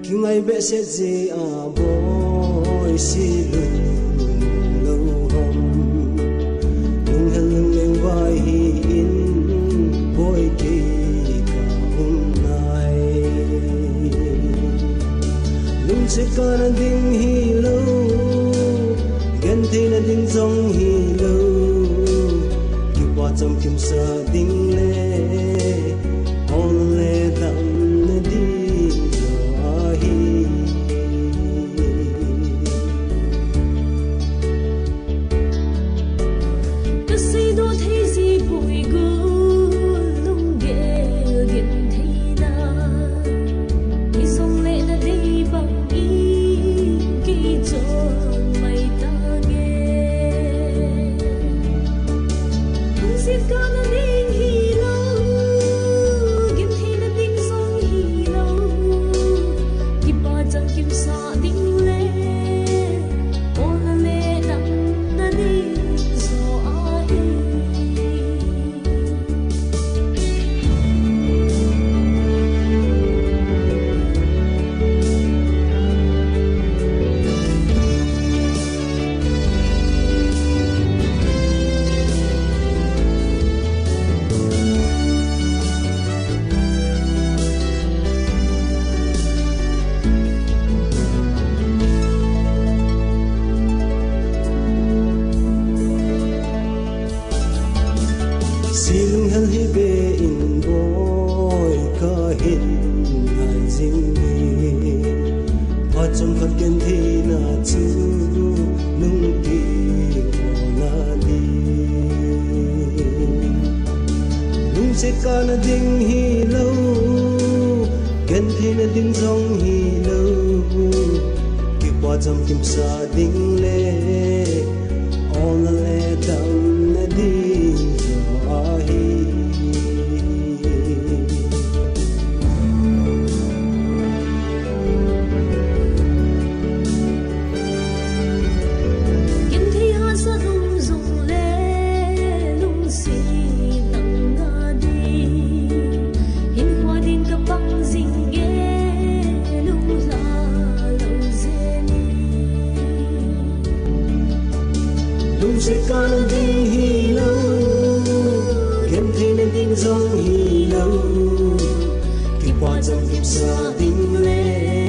khi ngày bé sẽ gì à boy si lung lâu hồng lung hân lung lên vai hi in boy kỳ cả hôm nay lung sẽ có na ding hi lâu gần thì na ding dòng hi lâu kỳ qua trong kim sa ding lệ on lệ đam na đi Silung hal hi be in boy ka hin ngai jing ni pa chom khat ken thi na chu nung ti na di lung se ka na ding hi lo ken thi na ding zong hi lo ki pa chom kim sa ding le on le dam na di lung sẽ có na ding hi lâu ken thi na ding dong hi lâu khi qua trong kim sa ding lệ